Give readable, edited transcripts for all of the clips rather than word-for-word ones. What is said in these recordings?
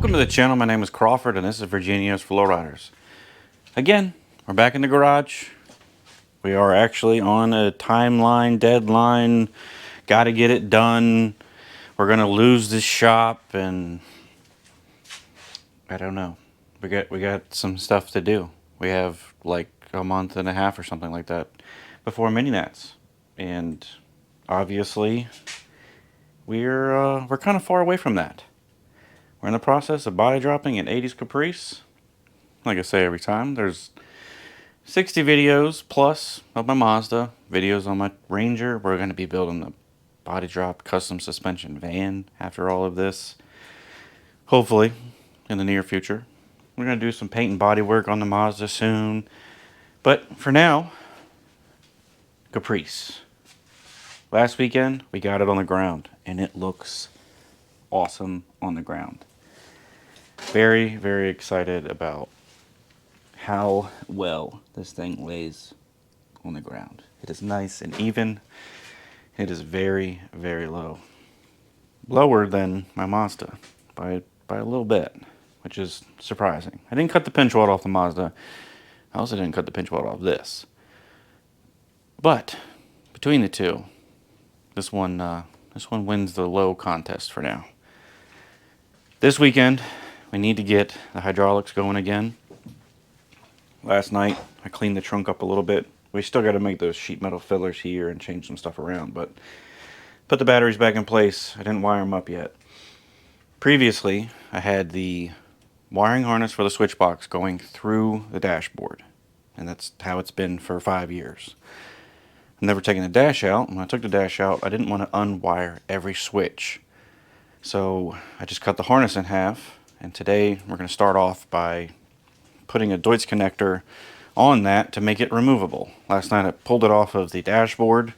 Welcome to the channel. My name is Crawford and this is Virginia's Flow Riders. Again, we're back in the garage. We are actually on a timeline, deadline. Got to get it done. We're going to lose this shop and I don't know. We got some stuff to do. We have like a month and a half or something like that before mini nats. And obviously we're kind of far away from that. We're in the process of body dropping an 80s Caprice. Like I say every time, there's 60 videos plus of my Mazda, videos on my Ranger. We're going to be building the body drop custom suspension van after all of this. Hopefully, in the near future. We're going to do some paint and body work on the Mazda soon. But for now, Caprice. Last weekend, we got it on the ground, and it looks awesome on the ground. Very, very excited about how well this thing lays on the ground. It is nice and even. It is very, very low. Lower than my Mazda by a little bit, which is surprising. I didn't cut the pinch weld off the Mazda. I also didn't cut the pinch weld off this. But between the two, this one wins the low contest for now. This weekend, we need to get the hydraulics going again. Last night, I cleaned the trunk up a little bit. We still got to make those sheet metal fillers here and change some stuff around, but put the batteries back in place. I didn't wire them up yet. Previously, I had the wiring harness for the switch box going through the dashboard, and that's how it's been for 5 years. I've never taken the dash out. When I took the dash out, I didn't want to unwire every switch. So I just cut the harness in half, and today we're going to start off by putting a Deutsch connector on that to make it removable. Last night I pulled it off of the dashboard.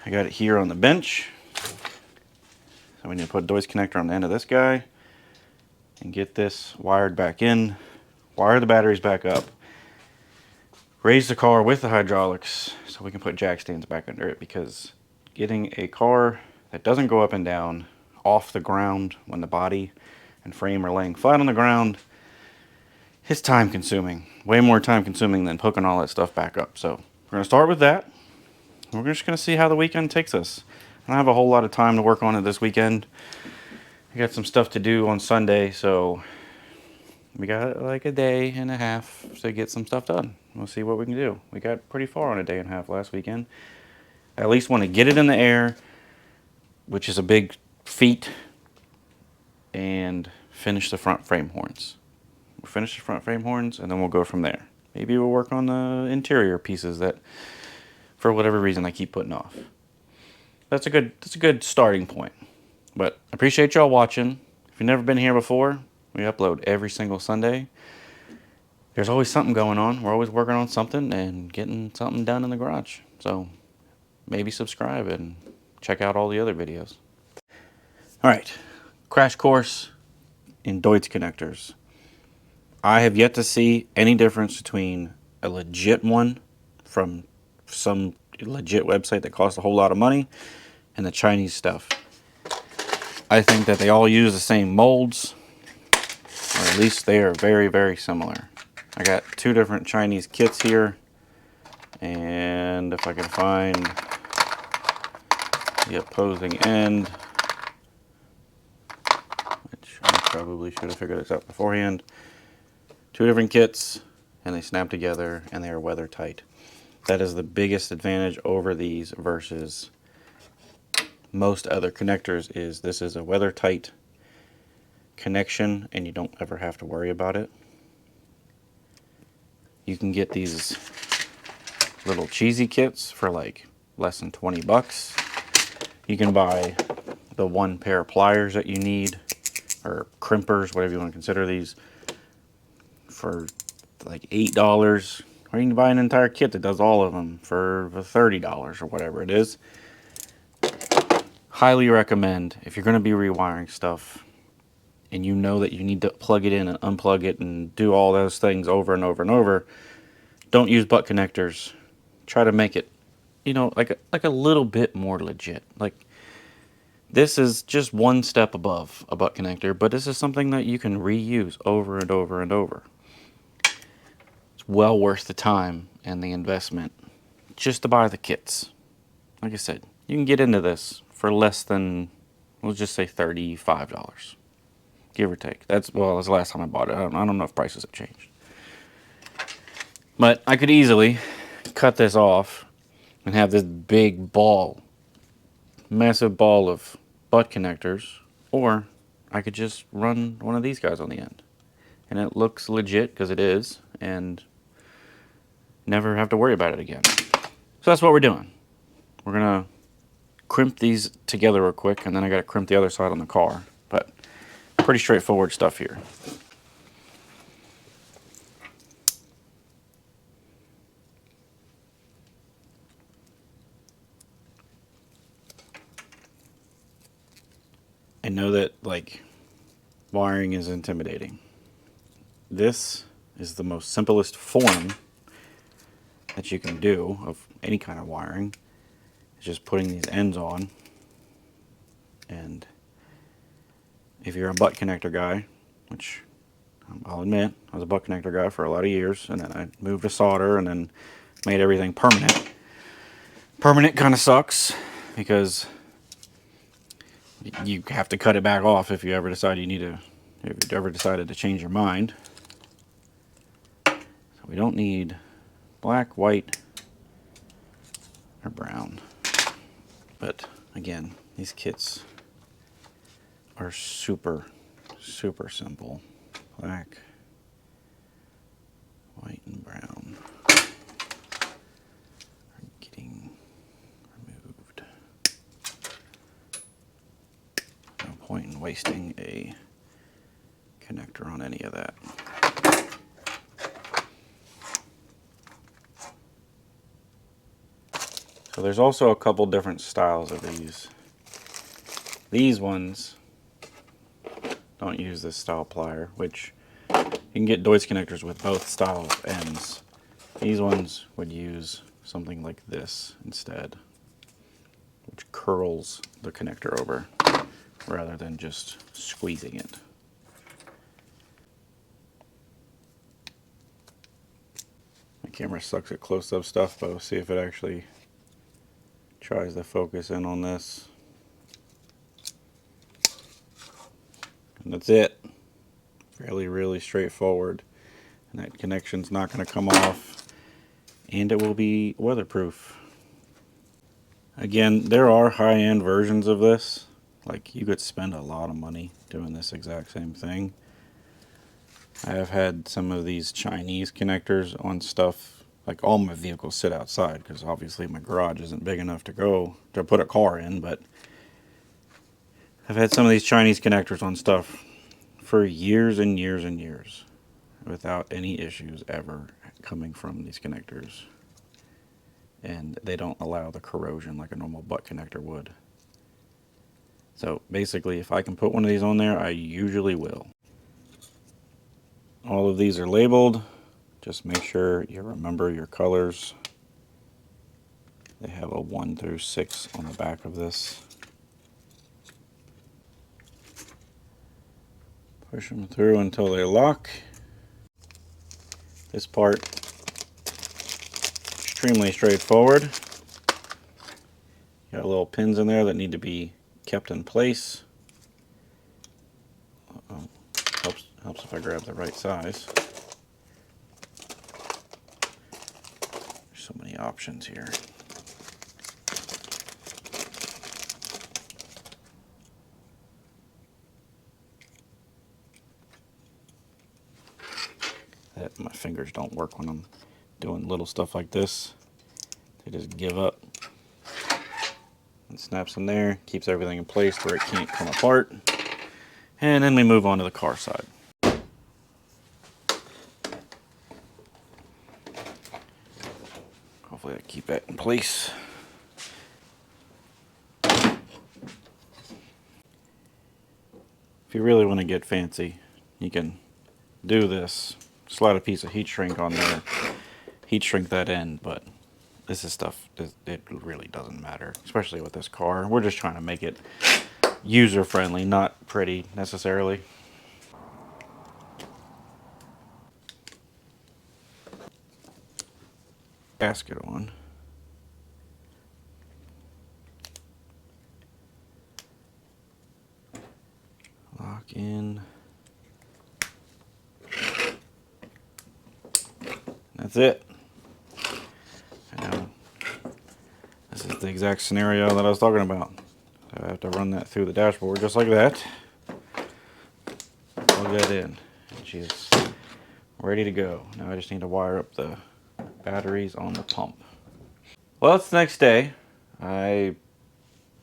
I got it here on the bench. So we need to put a Deutsch connector on the end of this guy and get this wired back in, wire the batteries back up, raise the car with the hydraulics so we can put jack stands back under it, because getting a car that doesn't go up and down off the ground when the body and frame are laying flat on the ground, it's time consuming. Way more time consuming than hooking all that stuff back up. So we're going to start with that. We're just going to see how the weekend takes us. I don't have a whole lot of time to work on it this weekend. I got some stuff to do on Sunday, so we got like a day and a half to get some stuff done. We'll see what we can do. We got pretty far on a day and a half last weekend. I at least want to get it in the air, which is a big feat, and finish the front frame horns. We'll finish the front frame horns and then we'll go from there. Maybe we'll work on the interior pieces that for whatever reason I keep putting off. That's a good starting point. But I appreciate y'all watching. If you've never been here before, we upload every single Sunday. There's always something going on. We're always working on something and getting something done in the garage. So maybe subscribe and check out all the other videos. Alright, crash course in Deutsch connectors. I have yet to see any difference between a legit one from some legit website that costs a whole lot of money and the Chinese stuff. I think that they all use the same molds, or at least they are very, very similar. I got two different Chinese kits here, and if I can find the opposing end, which I probably should have figured this out beforehand. Two different kits, and they snap together, and they are weather tight. That is the biggest advantage over these versus most other connectors, is this is a weather tight connection, and you don't ever have to worry about it. You can get these little cheesy kits for like less than 20 bucks. You can buy the one pair of pliers that you need, or crimpers, whatever you want to consider these, for like $8, or you can buy an entire kit that does all of them for $30 or whatever it is. Highly recommend, if you're going to be rewiring stuff and you know that you need to plug it in and unplug it and do all those things over and over and over, don't use butt connectors. Try to make it, you know, like a little bit more legit. Like, This is just one step above a butt connector, but this is something that you can reuse over and over and over. It's well worth the time and the investment just to buy the kits. Like I said, you can get into this for less than, let's just say $35, give or take. That's the last time I bought it. I don't know if prices have changed. But I could easily cut this off and have this big ball, massive ball of butt connectors, or I could just run one of these guys on the end. And it looks legit, because it is, and never have to worry about it again. So that's what we're doing. We're gonna crimp these together real quick, and then I gotta crimp the other side on the car. But pretty straightforward stuff here. I know that, like, wiring is intimidating. This is the most simplest form that you can do of any kind of wiring. It's just putting these ends on. And if you're a butt connector guy, which I'll admit, I was a butt connector guy for a lot of years, and then I moved to solder and then made everything permanent. Permanent kind of sucks, because you have to cut it back off if you ever decide if you ever decided to change your mind. So we don't need black, white, or brown. But again, these kits are super, super simple. Black, white, and brown are getting removed. No point in wasting a connector on any of that. So there's also a couple different styles of these. These ones don't use this style plier, which you can get Deutsch connectors with both style ends. These ones would use something like this instead, which curls the connector over rather than just squeezing it. My camera sucks at close-up stuff, but we'll see if it actually tries to focus in on this. And that's it. Really straightforward. And that connection's not going to come off. And it will be weatherproof. Again, there are high-end versions of this. Like, you could spend a lot of money doing this exact same thing. I have had some of these Chinese connectors on stuff. Like, all my vehicles sit outside, because obviously my garage isn't big enough to put a car in, but I've had some of these Chinese connectors on stuff for years and years and years without any issues ever coming from these connectors. And they don't allow the corrosion like a normal butt connector would. So basically, if I can put one of these on there, I usually will. All of these are labeled. Just make sure you remember your colors. They have a 1 through 6 on the back of this. Push them through until they lock. This part, extremely straightforward. Got little pins in there that need to be kept in place. Uh-oh. Helps if I grab the right size. There's so many options here. My fingers don't work when I'm doing little stuff like this. They just give up. It snaps in there, keeps everything in place where it can't come apart. And then we move on to the car side. Hopefully I keep that in place. If you really want to get fancy, you can do this. Slide a piece of heat shrink on there, heat shrink that end, but this is stuff, it really doesn't matter, especially with this car. We're just trying to make it user friendly, not pretty necessarily. Gasket on. Lock in. That's it. Now, this is the exact scenario that I was talking about. So I have to run that through the dashboard just like that. Plug that in. And she's ready to go. Now I just need to wire up the batteries on the pump. Well, it's the next day.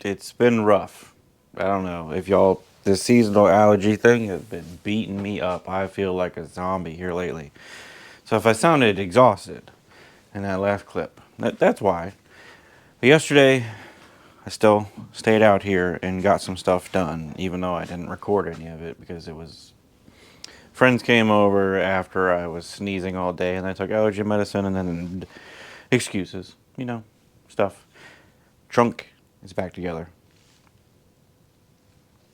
It's been rough. I don't know if y'all, this seasonal allergy thing has been beating me up. I feel like a zombie here lately. So if I sounded exhausted in that last clip, that's why. But yesterday, I still stayed out here and got some stuff done, even though I didn't record any of it because it was, friends came over after I was sneezing all day and I took allergy medicine and then excuses, you know, stuff. Trunk is back together.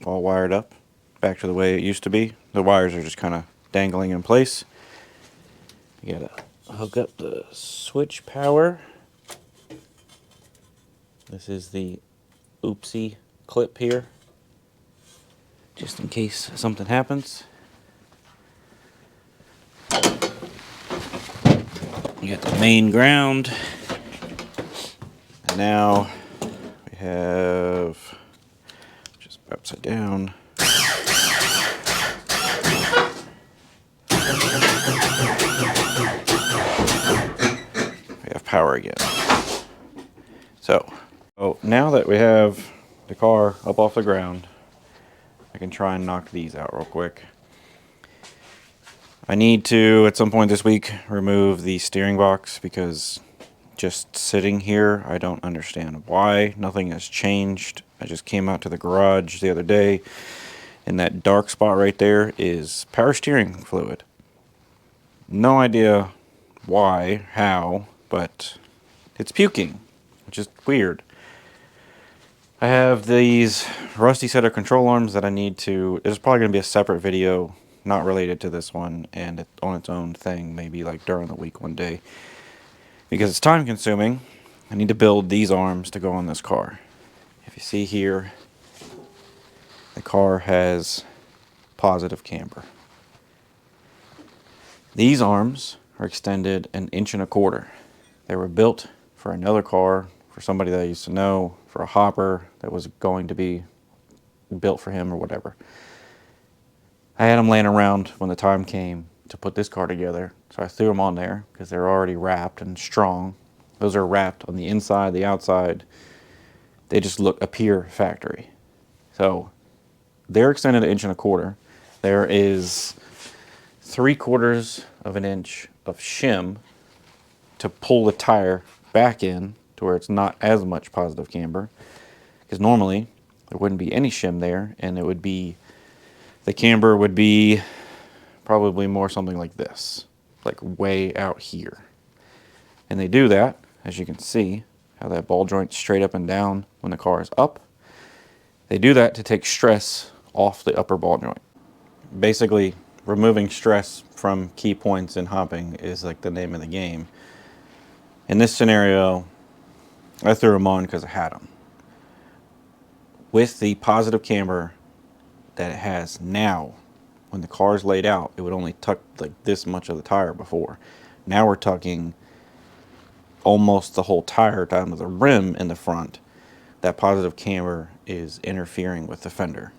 All wired up, back to the way it used to be. The wires are just kind of dangling in place. You gotta hook up the switch power. This is the oopsie clip here, just in case something happens. You got the main ground, and now we have, just upside down, we have power again. So now that we have the car up off the ground, I can try and knock these out real quick. I need to, at some point this week, remove the steering box because just sitting here, I don't understand why. Nothing has changed. I just came out to the garage the other day, and that dark spot right there is power steering fluid. No idea why, how, but it's puking, which is weird. I have these rusty set of control arms that I need to, there's probably going to be a separate video not related to this one and on its own thing, maybe like during the week one day, because it's time consuming. I need to build these arms to go on this car. If you see here, the car has positive camber. These arms are extended 1.25 inches. They were built for another car, for somebody that I used to know, for a hopper that was going to be built for him or whatever. I had them laying around when the time came to put this car together, so I threw them on there because they're already wrapped and strong. Those are wrapped on the inside, the outside. They just appear factory. So they're extended 1.25 inches. There is 3/4 of an inch of shim to pull the tire back in to where it's not as much positive camber, because normally there wouldn't be any shim there, and it would be, the camber would be probably more something like this, like way out here. And they do that, as you can see, how that ball joint's straight up and down when the car is up. They do that to take stress off the upper ball joint. Basically, removing stress from key points in hopping is like the name of the game. In this scenario, I threw them on because I had them. With the positive camber that it has now, when the car is laid out, it would only tuck like this much of the tire before. Now we're tucking almost the whole tire down to the rim in the front. That positive camber is interfering with the fender.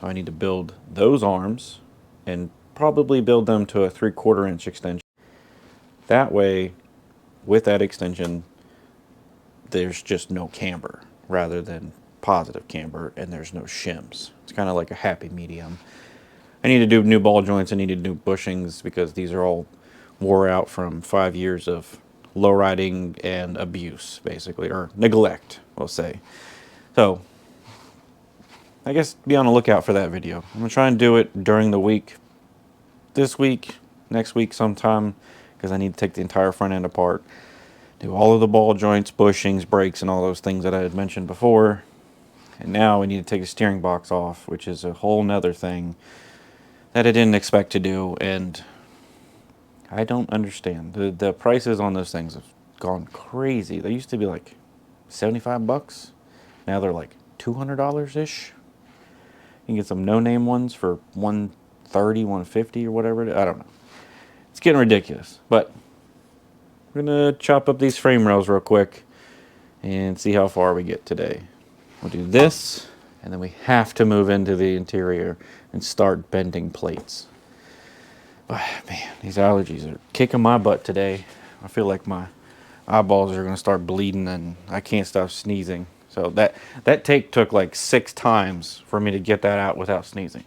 So I need to build those arms and probably build them to a 3/4 inch extension. That way, with that extension, there's just no camber rather than positive camber, and there's no shims. It's kind of like a happy medium. I need to do new ball joints. I need to do bushings because these are all wore out from 5 years of low riding and abuse, basically, or neglect, we'll say. So I guess be on the lookout for that video. I'm gonna try and do it during the week, this week, next week sometime, because I need to take the entire front end apart, do all of the ball joints, bushings, brakes, and all those things that I had mentioned before, And now we need to take the steering box off, which is a whole nother thing that I didn't expect to do, and I don't understand. The prices on those things have gone crazy. They used to be like 75 bucks. Now they're like $200 ish. You can get some no-name ones for 130, 150 or whatever. I don't know. It's getting ridiculous. But we're gonna chop up these frame rails real quick and see how far we get today. We'll do this, and then we have to move into the interior and start bending plates. But man, these allergies are kicking my butt today. I feel like my eyeballs are gonna start bleeding and I can't stop sneezing. So that take took like 6 times for me to get that out without sneezing.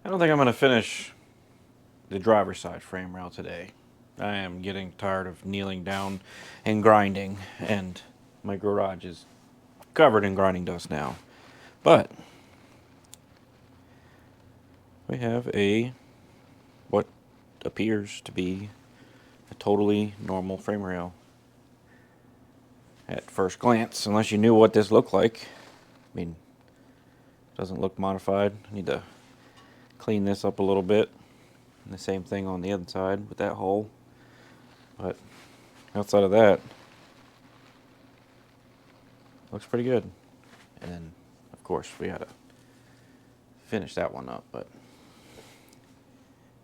I don't think I'm going to finish the driver's side frame rail today. I am getting tired of kneeling down and grinding, and my garage is covered in grinding dust now. But we have what appears to be a totally normal frame rail at first glance, unless you knew what this looked like. I mean, it doesn't look modified. I need to clean this up a little bit. And the same thing on the other side with that hole. But outside of that, looks pretty good. And then, of course, we gotta finish that one up. But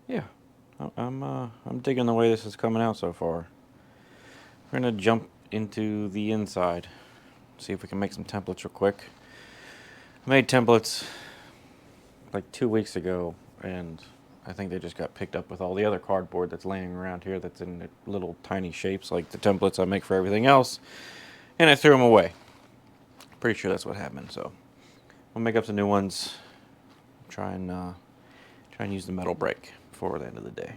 yeah, I'm digging the way this is coming out so far. We're gonna jump into the inside, see if we can make some templates real quick. I made templates like 2 weeks ago, and I think they just got picked up with all the other cardboard that's laying around here that's in little tiny shapes like the templates I make for everything else, and I threw them away. Pretty sure that's what happened. So I'll make up some new ones. Try and use the metal brake before the end of the day.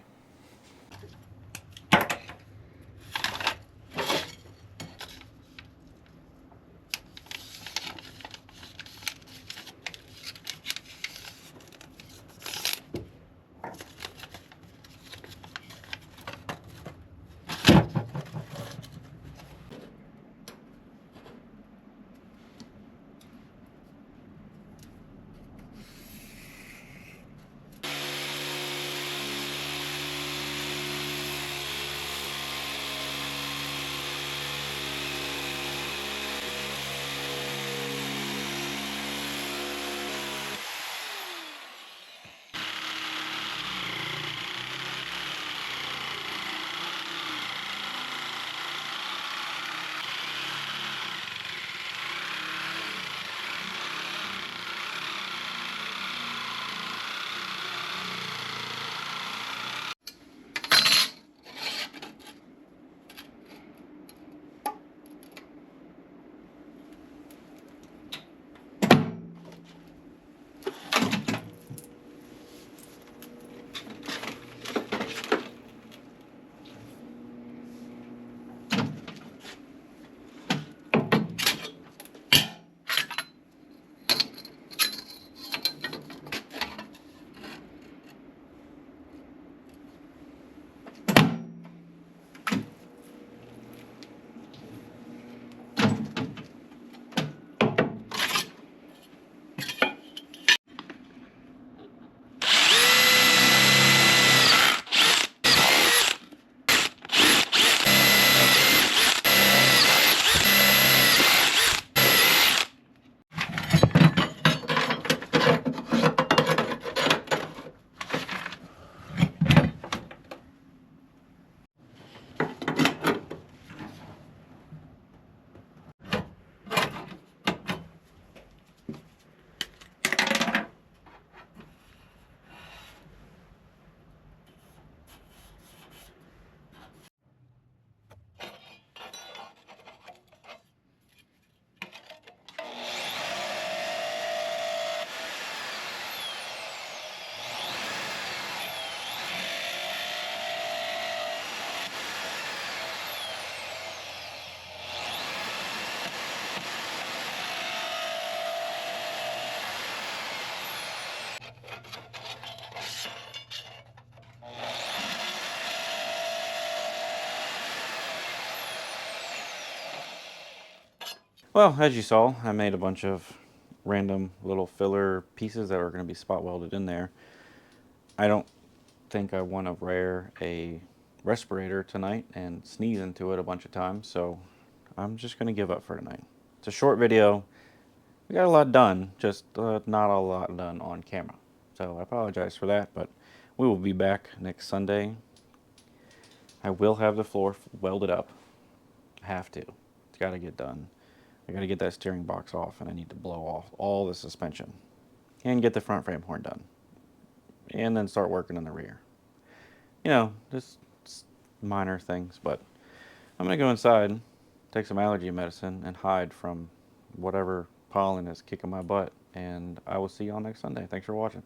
Well, as you saw, I made a bunch of random little filler pieces that are going to be spot welded in there. I don't think I want to wear a respirator tonight and sneeze into it a bunch of times, so I'm just going to give up for tonight. It's a short video. We got a lot done, just not a lot done on camera. So I apologize for that, but we will be back next Sunday. I will have the floor welded up. I have to. It's got to get done. I got to get that steering box off, and I need to blow off all the suspension and get the front frame horn done, and then start working on the rear. You know, just minor things, but I'm gonna go inside, take some allergy medicine, and hide from whatever pollen is kicking my butt. And I will see y'all next Sunday. Thanks for watching.